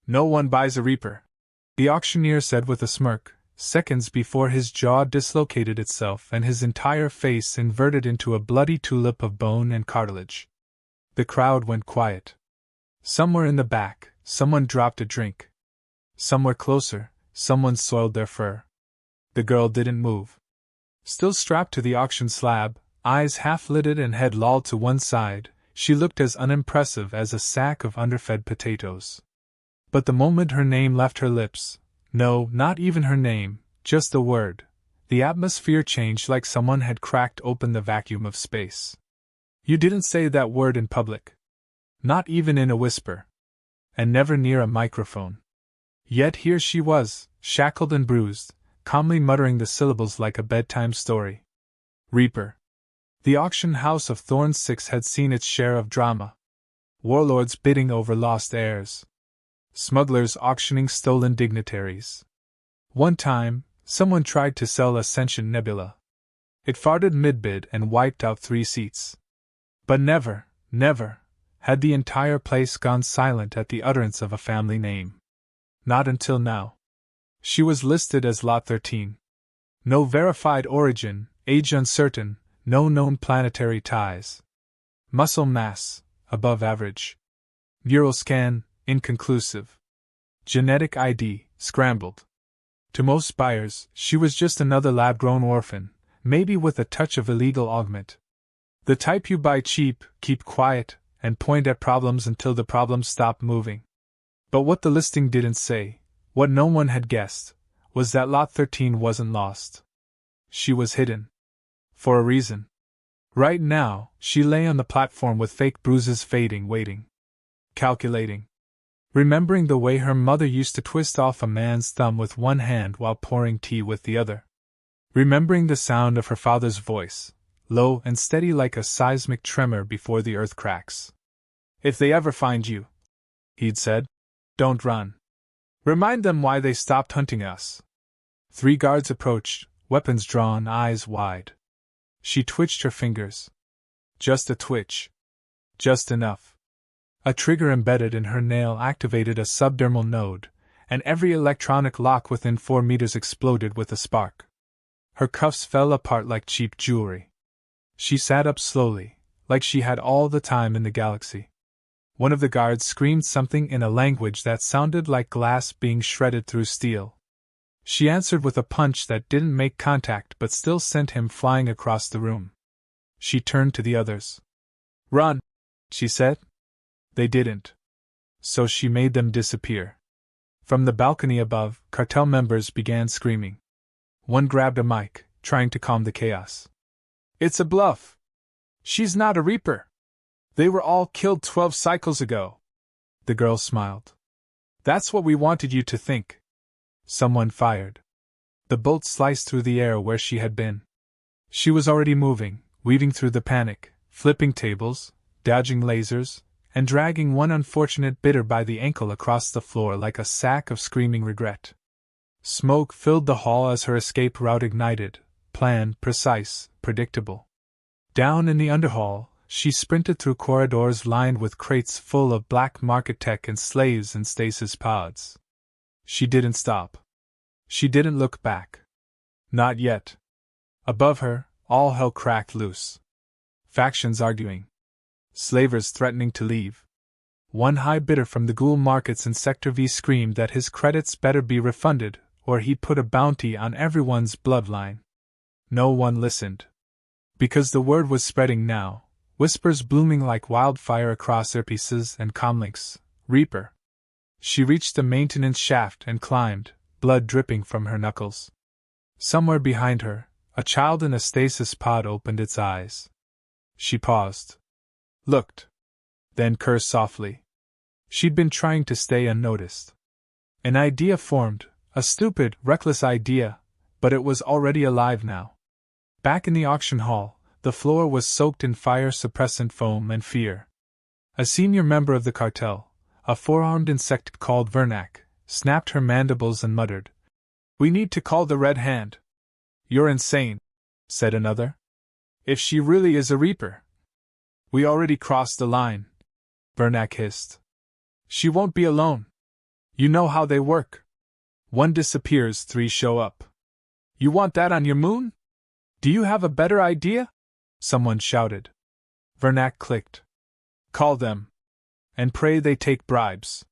No one buys a Reaper, the auctioneer said with a smirk, seconds before his jaw dislocated itself and his entire face inverted into a bloody tulip of bone and cartilage. The crowd went quiet. Somewhere in the back, someone dropped a drink. Somewhere closer, someone soiled their fur. The girl didn't move. Still strapped to the auction slab, eyes half-lidded and head lolled to one side, she looked as unimpressive as a sack of underfed potatoes. But the moment her name left her lips, no, not even her name, just the word, the atmosphere changed like someone had cracked open the vacuum of space. You didn't say that word in public. Not even in a whisper. And never near a microphone. Yet here she was, shackled and bruised, calmly muttering the syllables like a bedtime story. Reaper. The auction house of Thorns 6 had seen its share of drama. Warlords bidding over lost heirs. Smugglers auctioning stolen dignitaries. One time, someone tried to sell Ascension Nebula. It farted mid-bid and wiped out 3 seats. But never, never, had the entire place gone silent at the utterance of a family name. Not until now. She was listed as Lot 13. No verified origin, age uncertain, no known planetary ties. Muscle mass, above average. Neural scan, inconclusive. Genetic ID, scrambled. To most buyers, she was just another lab-grown orphan, maybe with a touch of illegal augment. The type you buy cheap, keep quiet, and point at problems until the problems stop moving. But what the listing didn't say, what no one had guessed, was that Lot 13 wasn't lost. She was hidden. For a reason. Right now, she lay on the platform with fake bruises fading, waiting. Calculating. Remembering the way her mother used to twist off a man's thumb with one hand while pouring tea with the other. Remembering the sound of her father's voice, low and steady like a seismic tremor before the earth cracks. If they ever find you, he'd said, don't run. Remind them why they stopped hunting us. 3 guards approached, weapons drawn, eyes wide. She twitched her fingers. Just a twitch. Just enough. A trigger embedded in her nail activated a subdermal node, and every electronic lock within 4 meters exploded with a spark. Her cuffs fell apart like cheap jewelry. She sat up slowly, like she had all the time in the galaxy. One of the guards screamed something in a language that sounded like glass being shredded through steel. She answered with a punch that didn't make contact but still sent him flying across the room. She turned to the others. Run, she said. They didn't. So she made them disappear. From the balcony above, Cartel members began screaming. One grabbed a mic, trying to calm the chaos. It's a bluff. She's not a Reaper. They were all killed 12 cycles ago. The girl smiled. That's what we wanted you to think. Someone fired. The bolt sliced through the air where she had been. She was already moving, weaving through the panic, flipping tables, dodging lasers, and dragging one unfortunate bidder by the ankle across the floor like a sack of screaming regret. Smoke filled the hall as her escape route ignited, planned, precise, predictable. Down in the underhall, she sprinted through corridors lined with crates full of black market tech and slaves and stasis pods. She didn't stop. She didn't look back. Not yet. Above her, all hell cracked loose. Factions arguing. Slavers threatening to leave. One high bidder from the ghoul markets in Sector V screamed that his credits better be refunded, or he'd put a bounty on everyone's bloodline. No one listened. Because the word was spreading now, whispers blooming like wildfire across earpieces and comlinks. Reaper. She reached the maintenance shaft and climbed, blood dripping from her knuckles. Somewhere behind her, a child in a stasis pod opened its eyes. She paused. Looked. Then cursed softly. She'd been trying to stay unnoticed. An idea formed, a stupid, reckless idea, but it was already alive now. Back in the auction hall, the floor was soaked in fire-suppressant foam and fear. A senior member of the cartel, a four-armed insect called Vernac, snapped her mandibles and muttered, "We need to call the Red Hand." "You're insane," said another. "If she really is a Reaper." "We already crossed the line," Vernac hissed. "She won't be alone." You know how they work. One disappears, three show up. You want that on your moon? Do you have a better idea? Someone shouted. Vernac clicked. Call them. And pray they take bribes.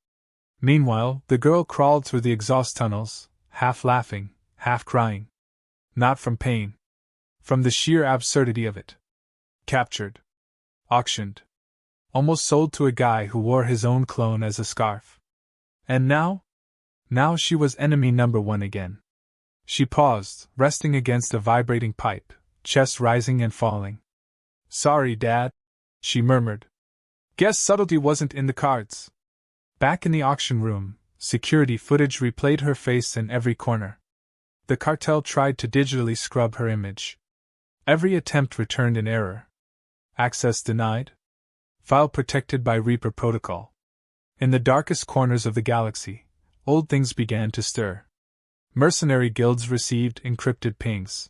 Meanwhile, the girl crawled through the exhaust tunnels, half laughing, half crying. Not from pain. From the sheer absurdity of it. Captured. Auctioned. Almost sold to a guy who wore his own clone as a scarf. And now? Now she was enemy number one again. She paused, resting against a vibrating pipe, chest rising and falling. Sorry, Dad, she murmured. Guess subtlety wasn't in the cards. Back in the auction room, security footage replayed her face in every corner. The cartel tried to digitally scrub her image. Every attempt returned in error. Access denied. File protected by Reaper protocol. In the darkest corners of the galaxy, old things began to stir. Mercenary guilds received encrypted pings.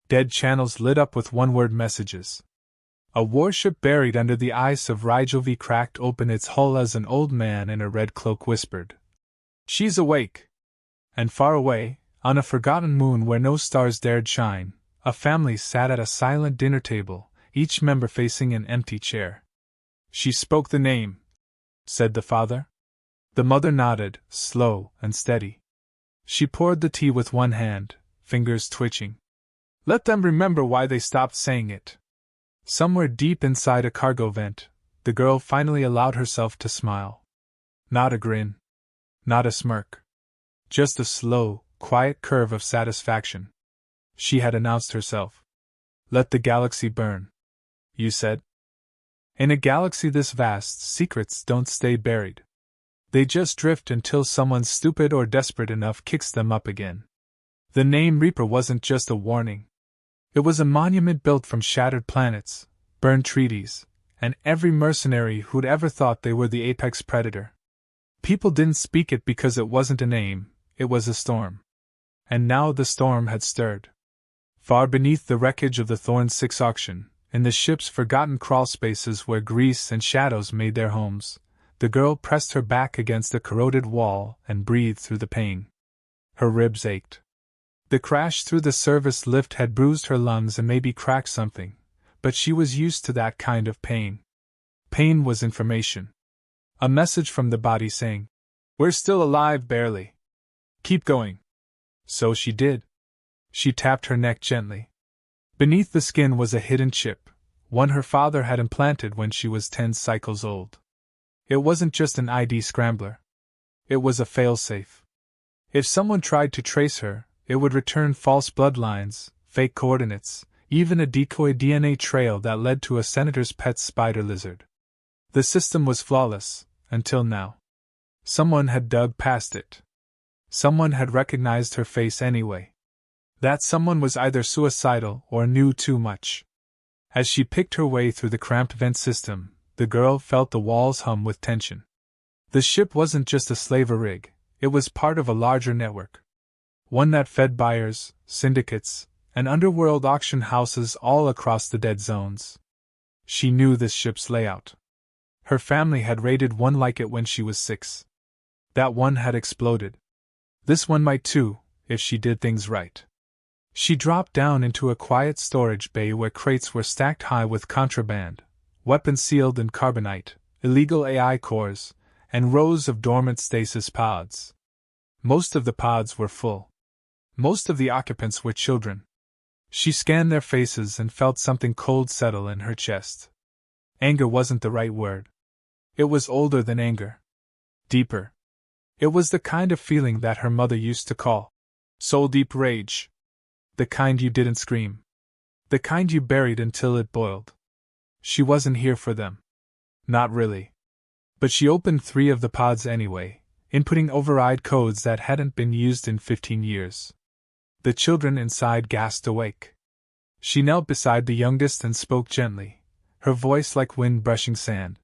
Dead channels lit up with one-word messages. A warship buried under the ice of Rygelv cracked open its hull as an old man in a red cloak whispered, "She's awake!" And far away, on a forgotten moon where no stars dared shine, a family sat at a silent dinner table, each member facing an empty chair. "She spoke the name," said the father. The mother nodded, slow and steady. She poured the tea with one hand, fingers twitching. Let them remember why they stopped saying it. Somewhere deep inside a cargo vent, the girl finally allowed herself to smile. Not a grin. Not a smirk. Just a slow, quiet curve of satisfaction. She had announced herself. Let the galaxy burn. You said? In a galaxy this vast, secrets don't stay buried. They just drift until someone stupid or desperate enough kicks them up again. The name Reaper wasn't just a warning. It was a monument built from shattered planets, burned treaties, and every mercenary who'd ever thought they were the apex predator. People didn't speak it because it wasn't a name, it was a storm. And now the storm had stirred. Far beneath the wreckage of the Thorn 6 auction, in the ship's forgotten crawl spaces where grease and shadows made their homes, the girl pressed her back against the corroded wall and breathed through the pain. Her ribs ached. The crash through the service lift had bruised her lungs and maybe cracked something, but she was used to that kind of pain. Pain was information. A message from the body saying, "We're still alive, barely. Keep going." So she did. She tapped her neck gently. Beneath the skin was a hidden chip, one her father had implanted when she was 10 cycles old. It wasn't just an ID scrambler. It was a failsafe. If someone tried to trace her, it would return false bloodlines, fake coordinates, even a decoy DNA trail that led to a senator's pet spider lizard. The system was flawless, until now. Someone had dug past it. Someone had recognized her face anyway. That someone was either suicidal or knew too much. As she picked her way through the cramped vent system, the girl felt the walls hum with tension. The ship wasn't just a slaver rig, it was part of a larger network. One that fed buyers, syndicates, and underworld auction houses all across the dead zones. She knew this ship's layout. Her family had raided one like it when she was 6. That one had exploded. This one might too, if she did things right. She dropped down into a quiet storage bay where crates were stacked high with contraband, weapons sealed in carbonite, illegal AI cores, and rows of dormant stasis pods. Most of the pods were full. Most of the occupants were children. She scanned their faces and felt something cold settle in her chest. Anger wasn't the right word. It was older than anger. Deeper. It was the kind of feeling that her mother used to call soul-deep rage. The kind you didn't scream. The kind you buried until it boiled. She wasn't here for them. Not really. But she opened 3 of the pods anyway, inputting override codes that hadn't been used in 15 years. The children inside gasped awake. She knelt beside the youngest and spoke gently, her voice like wind brushing sand.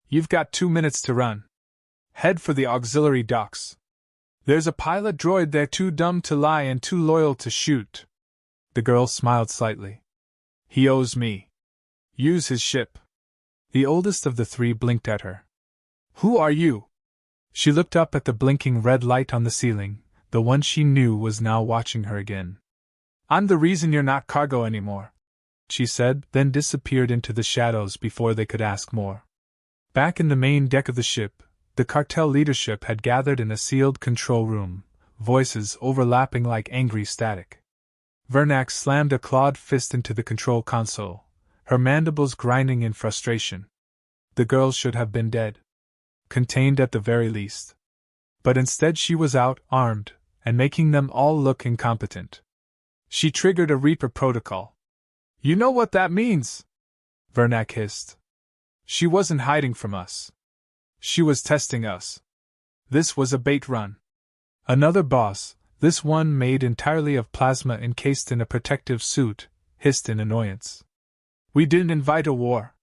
You've got 2 minutes to run. Head for the auxiliary docks. There's a pilot droid there too dumb to lie and too loyal to shoot. The girl smiled slightly. He owes me. Use his ship. The oldest of the 3 blinked at her. Who are you? She looked up at the blinking red light on the ceiling, the one she knew was now watching her again. "I'm the reason you're not cargo anymore," she said, then disappeared into the shadows before they could ask more. Back in the main deck of the ship, the cartel leadership had gathered in a sealed control room, voices overlapping like angry static. Vernak slammed a clawed fist into the control console, her mandibles grinding in frustration. The girl should have been dead. Contained at the very least. But instead she was out, armed, and making them all look incompetent. She triggered a Reaper protocol. "You know what that means?" Vernak hissed. She wasn't hiding from us. She was testing us. This was a bait run. Another boss, this one made entirely of plasma encased in a protective suit, hissed in annoyance. "We didn't invite a war.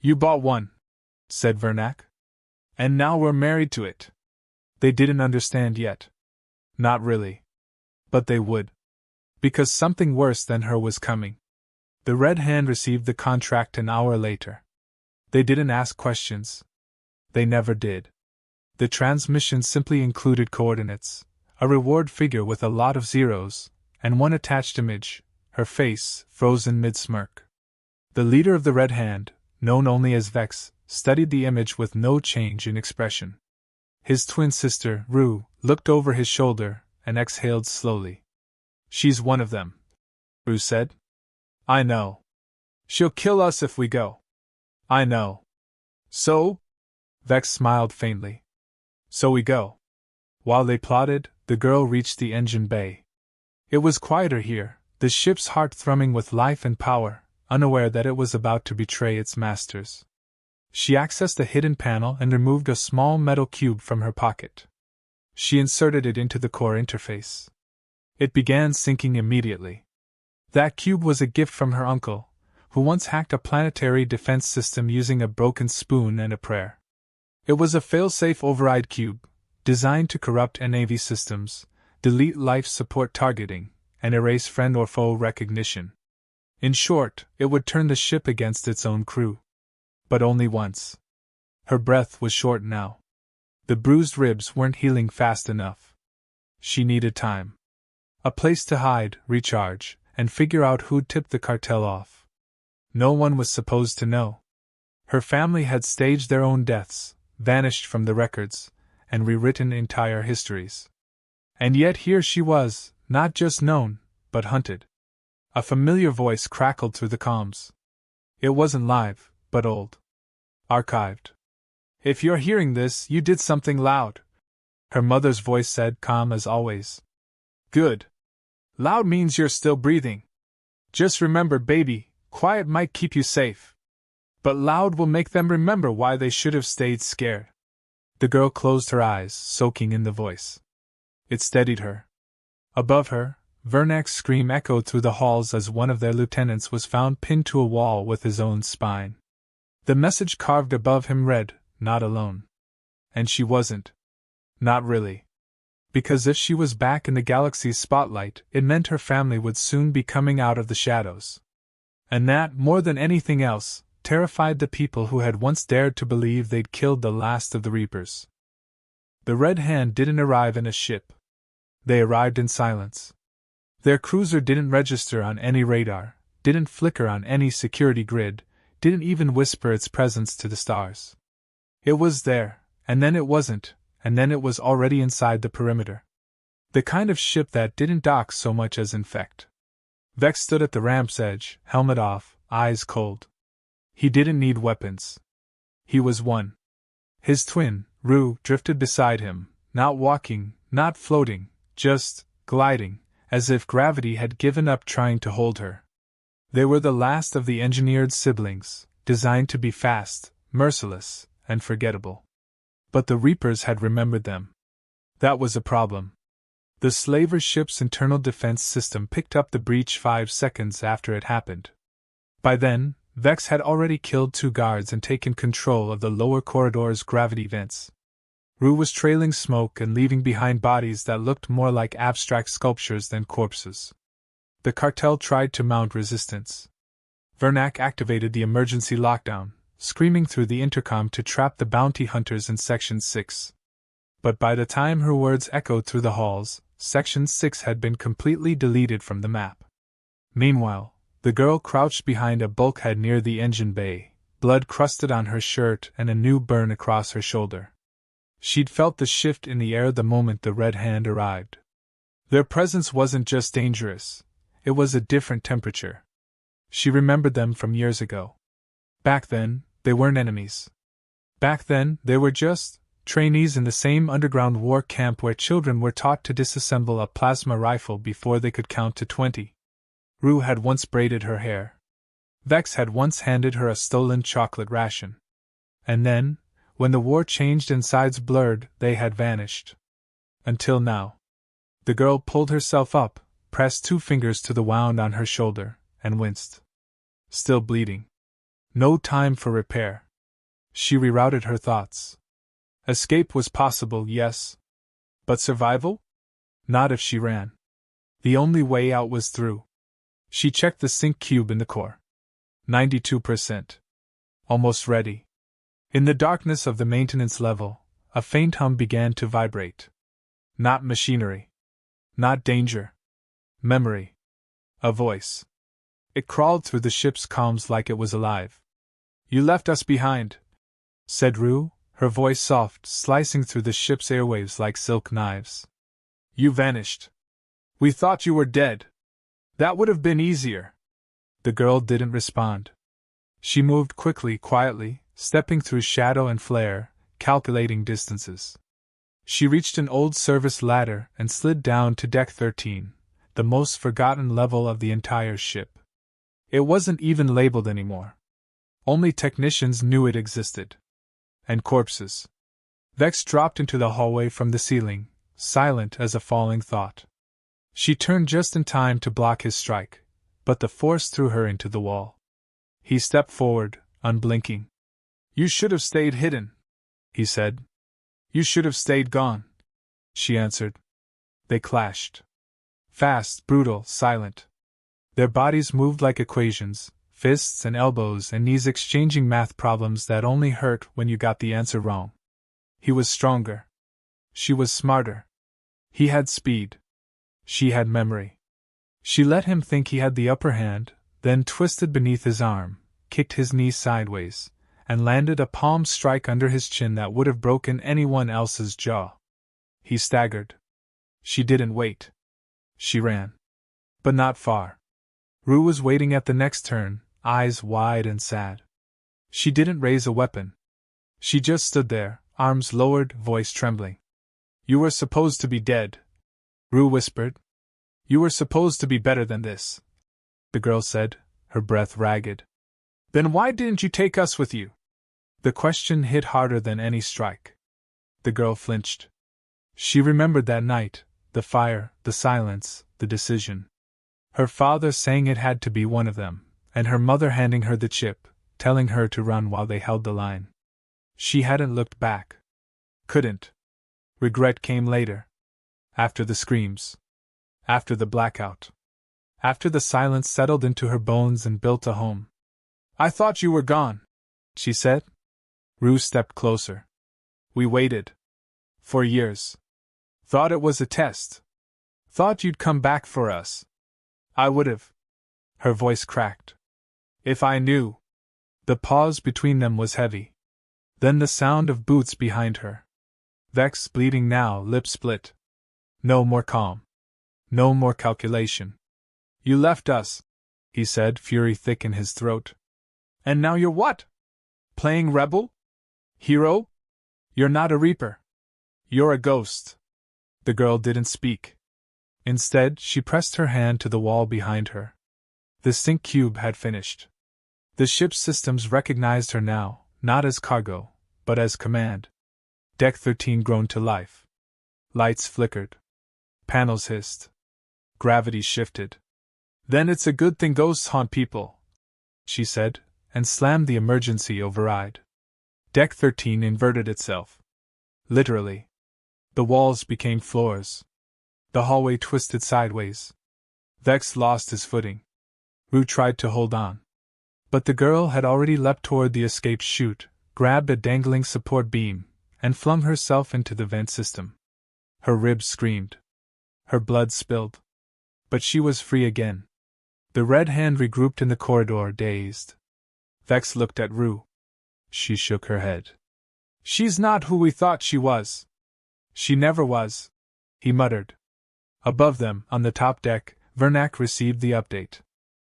You bought one," said Vernak. "And now we're married to it." They didn't understand yet. Not really. But they would. Because something worse than her was coming. The Red Hand received the contract an hour later. They didn't ask questions. They never did. The transmission simply included coordinates, a reward figure with a lot of zeros, and one attached image, her face frozen mid-smirk. The leader of the Red Hand, known only as Vex, studied the image with no change in expression. His twin sister, Rue, looked over his shoulder and exhaled slowly. "She's one of them," Rue said. "I know. She'll kill us if we go." "I know. So?" Vex smiled faintly. "So we go." While they plotted, the girl reached the engine bay. It was quieter here, the ship's heart thrumming with life and power, unaware that it was about to betray its masters. She accessed a hidden panel and removed a small metal cube from her pocket. She inserted it into the core interface. It began syncing immediately. That cube was a gift from her uncle, who once hacked a planetary defense system using a broken spoon and a prayer. It was a failsafe override cube, designed to corrupt NAV systems, delete life support targeting, and erase friend or foe recognition. In short, it would turn the ship against its own crew. But only once. Her breath was short now. The bruised ribs weren't healing fast enough. She needed time. A place to hide, recharge, and figure out who'd tipped the cartel off. No one was supposed to know. Her family had staged their own deaths, vanished from the records, and rewritten entire histories. And yet here she was, not just known, but hunted. A familiar voice crackled through the comms. It wasn't live, but old. Archived. "If you're hearing this, you did something loud," her mother's voice said, calm as always. "Good. Loud means you're still breathing. Just remember, baby, quiet might keep you safe. But loud will make them remember why they should have stayed scared." The girl closed her eyes, soaking in the voice. It steadied her. Above her, Vernak's scream echoed through the halls as one of their lieutenants was found pinned to a wall with his own spine. The message carved above him read, "Not alone." And she wasn't. Not really. Because if she was back in the galaxy's spotlight, it meant her family would soon be coming out of the shadows. And that, more than anything else, terrified the people who had once dared to believe they'd killed the last of the Reapers. The Red Hand didn't arrive in a ship. They arrived in silence. Their cruiser didn't register on any radar, didn't flicker on any security grid, didn't even whisper its presence to the stars. It was there, and then it wasn't, and then it was already inside the perimeter. The kind of ship that didn't dock so much as infect. Vex stood at the ramp's edge, helmet off, eyes cold. He didn't need weapons. He was one. His twin, Rue, drifted beside him, not walking, not floating, just gliding, as if gravity had given up trying to hold her. They were the last of the engineered siblings, designed to be fast, merciless, and forgettable. But the Reapers had remembered them. That was a problem. The slaver ship's internal defense system picked up the breach 5 seconds after it happened. By then, Vex had already killed 2 guards and taken control of the lower corridor's gravity vents. Rue was trailing smoke and leaving behind bodies that looked more like abstract sculptures than corpses. The cartel tried to mount resistance. Vernak activated the emergency lockdown, screaming through the intercom to trap the bounty hunters in Section 6. But by the time her words echoed through the halls, Section 6 had been completely deleted from the map. Meanwhile, the girl crouched behind a bulkhead near the engine bay, blood crusted on her shirt and a new burn across her shoulder. She'd felt the shift in the air the moment the Red Hand arrived. Their presence wasn't just dangerous, it was a different temperature. She remembered them from years ago. Back then, they weren't enemies. Back then, they were just trainees in the same underground war camp where children were taught to disassemble a plasma rifle before they could count to 20. Rue had once braided her hair. Vex had once handed her a stolen chocolate ration. And then, when the war changed and sides blurred, they had vanished. Until now. The girl pulled herself up, pressed 2 fingers to the wound on her shoulder, and winced. Still bleeding. No time for repair. She rerouted her thoughts. Escape was possible, yes. But survival? Not if she ran. The only way out was through. She checked the sync cube in the core. 92%. Almost ready. In the darkness of the maintenance level, a faint hum began to vibrate. Not machinery. Not danger. Memory. A voice. It crawled through the ship's comms like it was alive. "You left us behind," said Rue, her voice soft, slicing through the ship's airwaves like silk knives. "You vanished. We thought you were dead. That would have been easier." The girl didn't respond. She moved quickly, quietly, stepping through shadow and flare, calculating distances. She reached an old service ladder and slid down to Deck 13, the most forgotten level of the entire ship. It wasn't even labeled anymore. Only technicians knew it existed. And corpses. Vex dropped into the hallway from the ceiling, silent as a falling thought. She turned just in time to block his strike, but the force threw her into the wall. He stepped forward, unblinking. "You should have stayed hidden," he said. "You should have stayed gone," she answered. They clashed. Fast, brutal, silent. Their bodies moved like equations, fists and elbows and knees exchanging math problems that only hurt when you got the answer wrong. He was stronger. She was smarter. He had speed. She had memory. She let him think he had the upper hand, then twisted beneath his arm, kicked his knee sideways, and landed a palm strike under his chin that would have broken anyone else's jaw. He staggered. She didn't wait. She ran. But not far. Rue was waiting at the next turn, eyes wide and sad. She didn't raise a weapon. She just stood there, arms lowered, voice trembling. "You were supposed to be dead," Rue whispered. "You were supposed to be better than this," the girl said, her breath ragged. "Then why didn't you take us with you?" The question hit harder than any strike. The girl flinched. She remembered that night, the fire, the silence, the decision. Her father saying it had to be one of them, and her mother handing her the chip, telling her to run while they held the line. She hadn't looked back. Couldn't. Regret came later. After the screams. After the blackout. After the silence settled into her bones and built a home. "I thought you were gone," she said. Rue stepped closer. "We waited. For years. Thought it was a test. Thought you'd come back for us. I would've." Her voice cracked. "If I knew." The pause between them was heavy. Then the sound of boots behind her. Vex, bleeding now, lips split. No more calm. No more calculation. "You left us," he said, fury thick in his throat. "And now you're what? Playing rebel? Hero? You're not a reaper. You're a ghost." The girl didn't speak. Instead, she pressed her hand to the wall behind her. The sync cube had finished. The ship's systems recognized her now, not as cargo, but as command. Deck 13 groaned to life. Lights flickered. Panels hissed. Gravity shifted. "Then it's a good thing ghosts haunt people," she said, and slammed the emergency override. Deck 13 inverted itself. Literally. The walls became floors. The hallway twisted sideways. Vex lost his footing. Rue tried to hold on. But the girl had already leapt toward the escape chute, grabbed a dangling support beam, and flung herself into the vent system. Her ribs screamed. Her blood spilled. But she was free again. The Red Hand regrouped in the corridor, dazed. Vex looked at Rue. She shook her head. She's not who we thought she was. She never was, he muttered. Above them, on the top deck, Vernak received the update.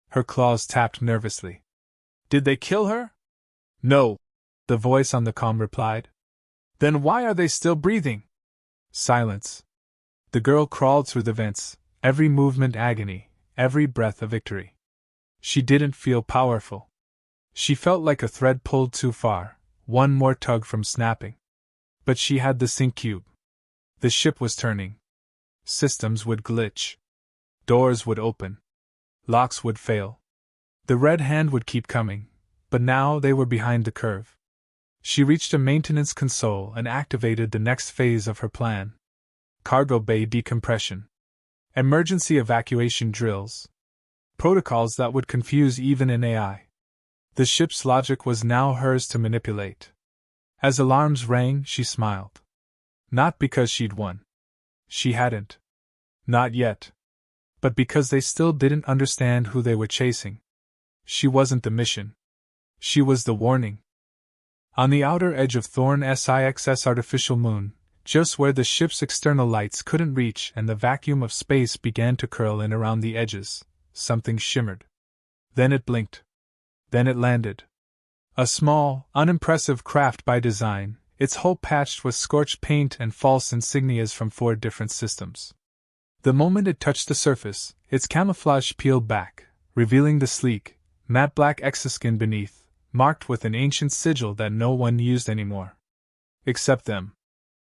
Her claws tapped nervously. Did they kill her? No, the voice on the comm replied. Then why are they still breathing? Silence. The girl crawled through the vents, every movement agony, every breath a victory. She didn't feel powerful. She felt like a thread pulled too far, one more tug from snapping. But she had the sync cube. The ship was turning. Systems would glitch. Doors would open. Locks would fail. The Red Hand would keep coming, but now they were behind the curve. She reached a maintenance console and activated the next phase of her plan. Cargo bay decompression. Emergency evacuation drills. Protocols that would confuse even an AI. The ship's logic was now hers to manipulate. As alarms rang, she smiled. Not because she'd won. She hadn't. Not yet. But because they still didn't understand who they were chasing. She wasn't the mission. She was the warning. On the outer edge of Thorn Six's artificial moon, just where the ship's external lights couldn't reach and the vacuum of space began to curl in around the edges, something shimmered. Then it blinked. Then it landed. A small, unimpressive craft by design, its hull patched with scorched paint and false insignias from 4 different systems. The moment it touched the surface, its camouflage peeled back, revealing the sleek, matte black exoskin beneath, marked with an ancient sigil that no one used anymore. Except them.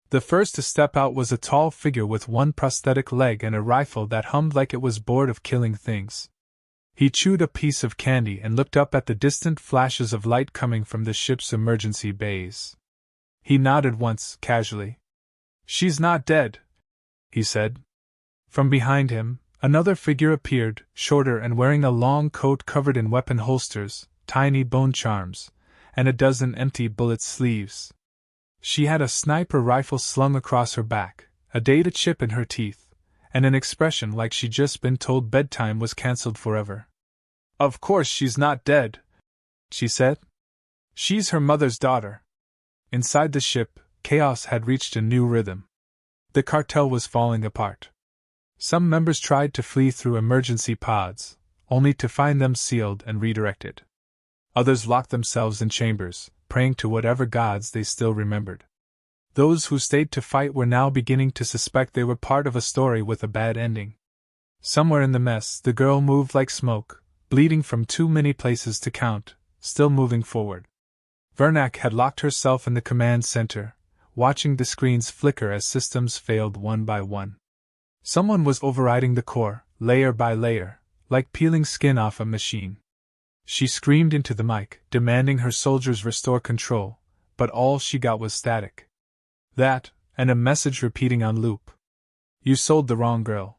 The first to step out was a tall figure with one prosthetic leg and a rifle that hummed like it was bored of killing things. He chewed a piece of candy and looked up at the distant flashes of light coming from the ship's emergency bays. He nodded once, casually. She's not dead, he said. From behind him, another figure appeared, shorter and wearing a long coat covered in weapon holsters, tiny bone charms, and a dozen empty bullet sleeves. She had a sniper rifle slung across her back, a data chip in her teeth, and an expression like she'd just been told bedtime was cancelled forever. Of course she's not dead, she said. She's her mother's daughter. Inside the ship, chaos had reached a new rhythm. The cartel was falling apart. Some members tried to flee through emergency pods, only to find them sealed and redirected. Others locked themselves in chambers, praying to whatever gods they still remembered. Those who stayed to fight were now beginning to suspect they were part of a story with a bad ending. Somewhere in the mess, the girl moved like smoke, bleeding from too many places to count, still moving forward. Vernak had locked herself in the command center, watching the screens flicker as systems failed one by one. Someone was overriding the core, layer by layer, like peeling skin off a machine. She screamed into the mic, demanding her soldiers restore control, but all she got was static. That, and a message repeating on loop. You sold the wrong girl.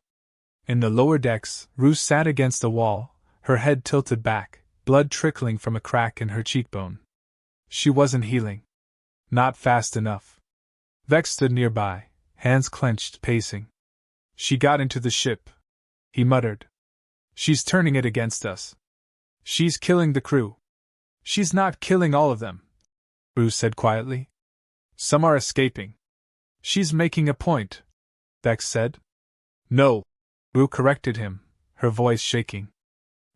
In the lower decks, Rue sat against a wall, her head tilted back, blood trickling from a crack in her cheekbone. She wasn't healing. Not fast enough. Vex stood nearby, hands clenched, pacing. She got into the ship, he muttered. She's turning it against us. She's killing the crew. She's not killing all of them, Rue said quietly. Some are escaping. She's making a point, Vex said. No, Rue corrected him, her voice shaking.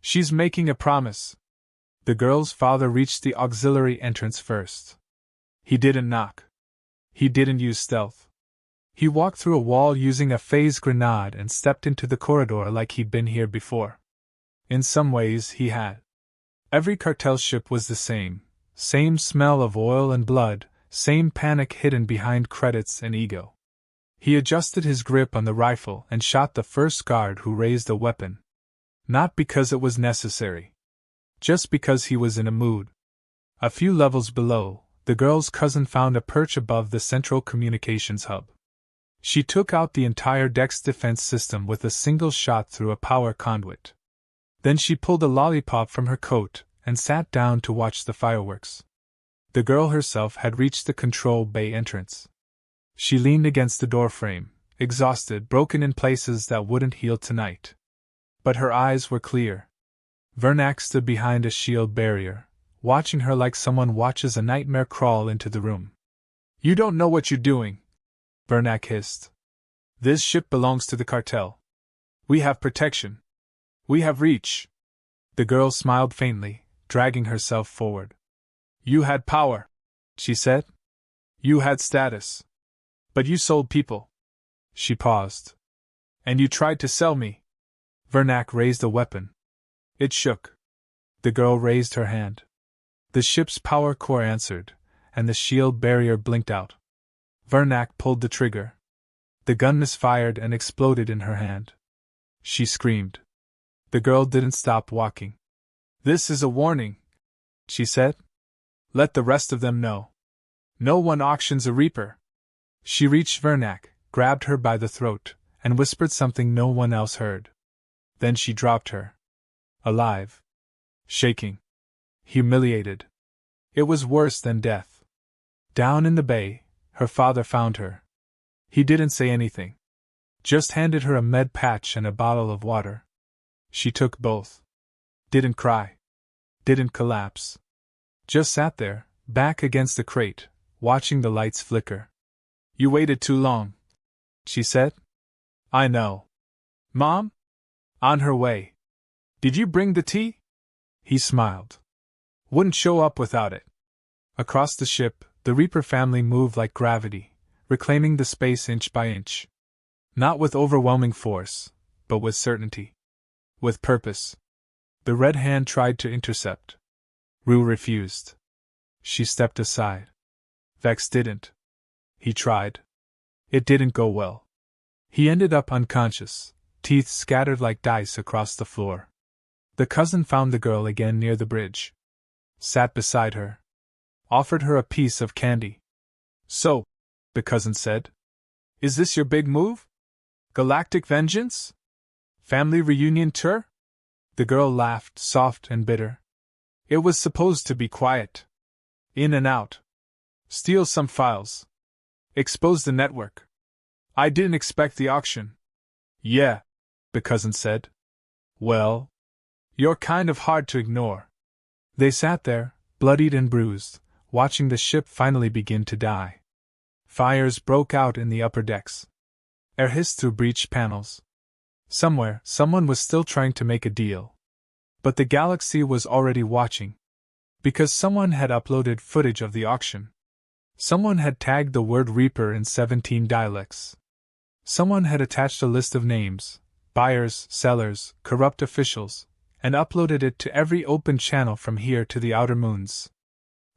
She's making a promise. The girl's father reached the auxiliary entrance first. He didn't knock. He didn't use stealth. He walked through a wall using a phase grenade and stepped into the corridor like he'd been here before. In some ways, he had. Every cartel ship was the same smell of oil and blood, same panic hidden behind credits and ego. He adjusted his grip on the rifle and shot the first guard who raised a weapon. Not because it was necessary. Just because he was in a mood. A few levels below, the girl's cousin found a perch above the central communications hub. She took out the entire deck's defense system with a single shot through a power conduit. Then she pulled a lollipop from her coat and sat down to watch the fireworks. The girl herself had reached the control bay entrance. She leaned against the doorframe, exhausted, broken in places that wouldn't heal tonight. But her eyes were clear. Vernak stood behind a shield barrier, watching her like someone watches a nightmare crawl into the room. "You don't know what you're doing," Vernak hissed. "This ship belongs to the cartel. We have protection. We have reach." The girl smiled faintly, dragging herself forward. "You had power," she said. "You had status. But you sold people." She paused. "And you tried to sell me." Vernak raised a weapon. It shook. The girl raised her hand. The ship's power core answered, and the shield barrier blinked out. Vernak pulled the trigger. The gun misfired and exploded in her hand. She screamed. The girl didn't stop walking. "This is a warning," she said. "Let the rest of them know. No one auctions a Reaper." She reached Vernak, grabbed her by the throat, and whispered something no one else heard. Then she dropped her. Alive. Shaking. Humiliated. It was worse than death. Down in the bay, her father found her. He didn't say anything. Just handed her a med patch and a bottle of water. She took both. Didn't cry. Didn't collapse. Just sat there, back against the crate, watching the lights flicker. "You waited too long," she said. "I know. Mom? On her way. Did you bring the tea?" He smiled. "Wouldn't show up without it." Across the ship, the Reaper family moved like gravity, reclaiming the space inch by inch. Not with overwhelming force, but with certainty. With purpose. The Red Hand tried to intercept. Rue refused. She stepped aside. Vex didn't. He tried. It didn't go well. He ended up unconscious, teeth scattered like dice across the floor. The cousin found the girl again near the bridge. Sat beside her. Offered her a piece of candy. "So," the cousin said, "is this your big move? Galactic vengeance? Family reunion tour?" The girl laughed, soft and bitter. "It was supposed to be quiet. In and out. Steal some files. Expose the network. I didn't expect the auction." "Yeah," the cousin said. "Well, you're kind of hard to ignore." They sat there, bloodied and bruised, watching the ship finally begin to die. Fires broke out in the upper decks. Air hissed through breached panels. Somewhere, someone was still trying to make a deal. But the galaxy was already watching. Because someone had uploaded footage of the auction. Someone had tagged the word Reaper in 17 dialects. Someone had attached a list of names, buyers, sellers, corrupt officials, and uploaded it to every open channel from here to the outer moons.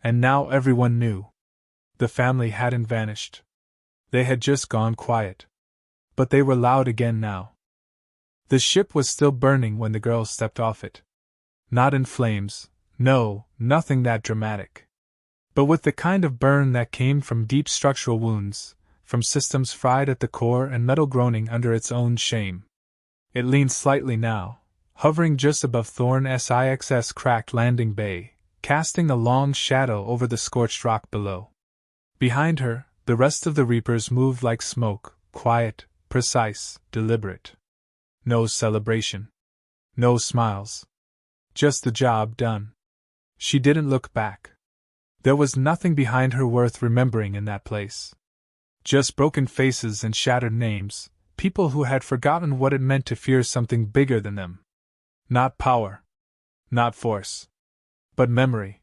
And now everyone knew. The family hadn't vanished. They had just gone quiet. But they were loud again now. The ship was still burning when the girl stepped off it. Not in flames, no, nothing that dramatic. But with the kind of burn that came from deep structural wounds, from systems fried at the core and metal groaning under its own shame. It leaned slightly now, hovering just above Thorn SIX's cracked landing bay, casting a long shadow over the scorched rock below. Behind her, the rest of the Reapers moved like smoke, quiet, precise, deliberate. No celebration. No smiles. Just the job done. She didn't look back. There was nothing behind her worth remembering in that place. Just broken faces and shattered names, people who had forgotten what it meant to fear something bigger than them. Not power. Not force. But memory.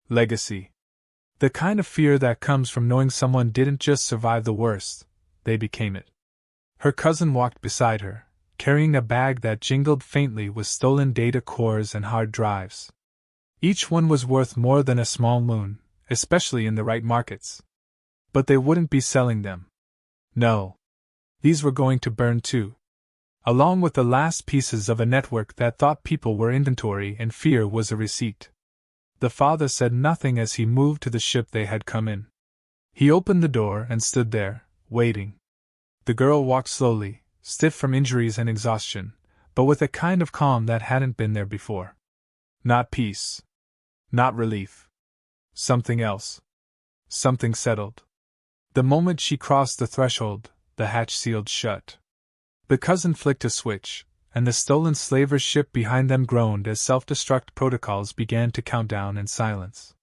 Legacy. The kind of fear that comes from knowing someone didn't just survive the worst, they became it. Her cousin walked beside her, carrying a bag that jingled faintly with stolen data cores and hard drives. Each one was worth more than a small moon, especially in the right markets. But they wouldn't be selling them. No. These were going to burn too. Along with the last pieces of a network that thought people were inventory and fear was a receipt. The father said nothing as he moved to the ship they had come in. He opened the door and stood there, waiting. The girl walked slowly, stiff from injuries and exhaustion, but with a kind of calm that hadn't been there before. Not peace. Not relief. Something else. Something settled. The moment she crossed the threshold, the hatch sealed shut. The cousin flicked a switch, and the stolen slaver's ship behind them groaned as self-destruct protocols began to count down in silence.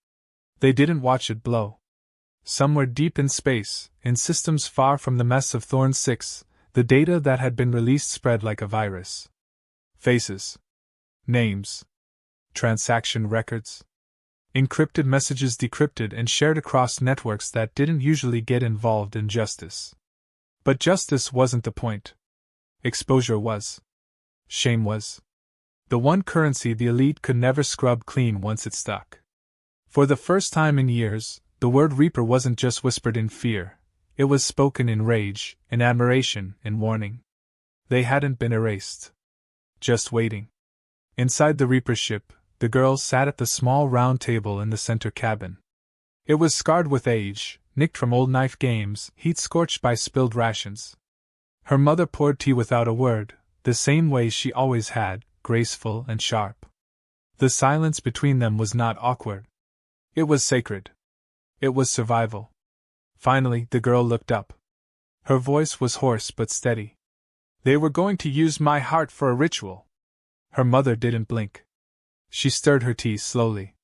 They didn't watch it blow. Somewhere deep in space, in systems far from the mess of Thorn 6, the data that had been released spread like a virus. Faces. Names. Transaction records. Encrypted messages decrypted and shared across networks that didn't usually get involved in justice. But justice wasn't the point. Exposure was. Shame was. The one currency the elite could never scrub clean once it stuck. For the first time in years, the word Reaper wasn't just whispered in fear, it was spoken in rage, in admiration, in warning. They hadn't been erased. Just waiting. Inside the Reaper ship, the girls sat at the small round table in the center cabin. It was scarred with age, nicked from old knife games, heat-scorched by spilled rations. Her mother poured tea without a word, the same way she always had, graceful and sharp. The silence between them was not awkward. It was sacred. It was survival. Finally, the girl looked up. Her voice was hoarse but steady. They were going to use my heart for a ritual. Her mother didn't blink. She stirred her tea slowly.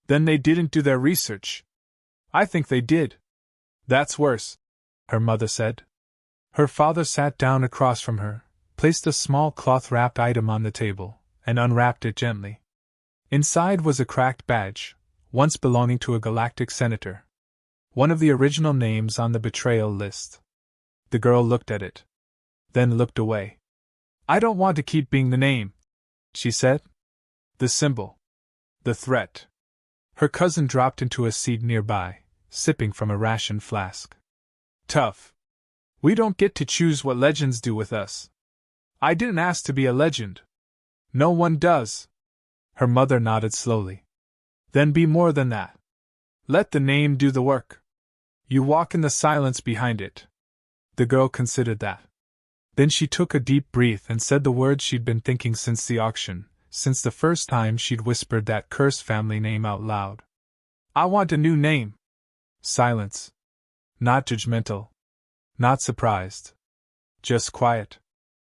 Then they didn't do their research. I think they did. That's worse, her mother said. Her father sat down across from her, placed a small cloth-wrapped item on the table, and unwrapped it gently. Inside was a cracked badge, once belonging to a Galactic senator. One of the original names on the betrayal list. The girl looked at it. Then looked away. I don't want to keep being the name, she said. The symbol. The threat. Her cousin dropped into a seat nearby, sipping from a ration flask. Tough. We don't get to choose what legends do with us. I didn't ask to be a legend. No one does. Her mother nodded slowly. Then be more than that. Let the name do the work. You walk in the silence behind it. The girl considered that. Then she took a deep breath and said the words she'd been thinking since the auction, since the first time she'd whispered that cursed family name out loud. I want a new name. Silence. Not judgmental. Not surprised. Just quiet.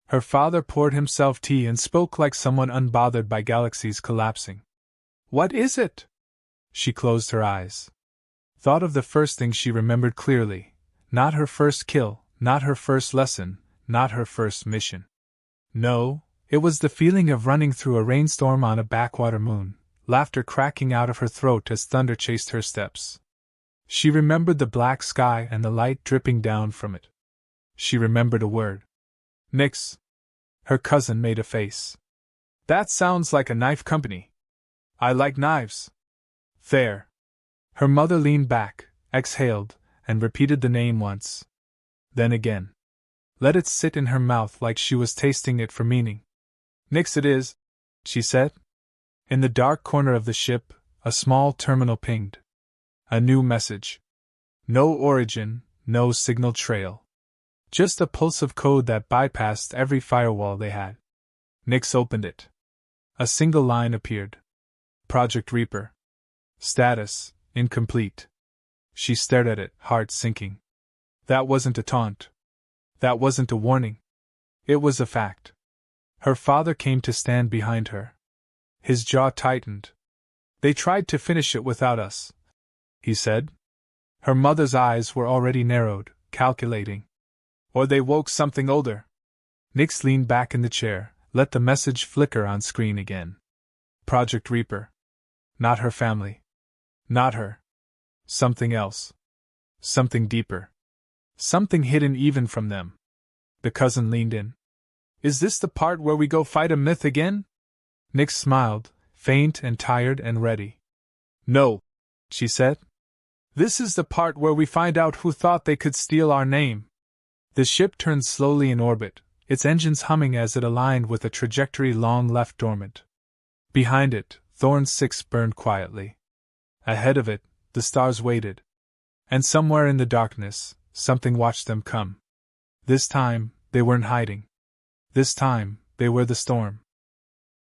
Her father poured himself tea and spoke like someone unbothered by galaxies collapsing. What is it? She closed her eyes. Thought of the first thing she remembered clearly. Not her first kill, not her first lesson, not her first mission. No, it was the feeling of running through a rainstorm on a backwater moon, laughter cracking out of her throat as thunder chased her steps. She remembered the black sky and the light dripping down from it. She remembered a word. Nix. Her cousin made a face. That sounds like a knife company. I like knives. There. Her mother leaned back, exhaled, and repeated the name once. Then again. Let it sit in her mouth like she was tasting it for meaning. Nix it is, she said. In the dark corner of the ship, a small terminal pinged. A new message. No origin, no signal trail. Just a pulse of code that bypassed every firewall they had. Nix opened it. A single line appeared. Project Reaper. Status, incomplete. She stared at it, heart sinking. That wasn't a taunt. That wasn't a warning. It was a fact. Her father came to stand behind her. His jaw tightened. They tried to finish it without us, he said. Her mother's eyes were already narrowed, calculating. Or they woke something older. Nix leaned back in the chair, let the message flicker on screen again. Project Reaper. Not her family. Not her. Something else. Something deeper. Something hidden even from them. The cousin leaned in. Is this the part where we go fight a myth again? Nix smiled, faint and tired and ready. No, she said. This is the part where we find out who thought they could steal our name. The ship turned slowly in orbit, its engines humming as it aligned with a trajectory long left dormant. Behind it, Thorn 6 burned quietly. Ahead of it, the stars waited. And somewhere in the darkness, something watched them come. This time, they weren't hiding. This time, they were the storm.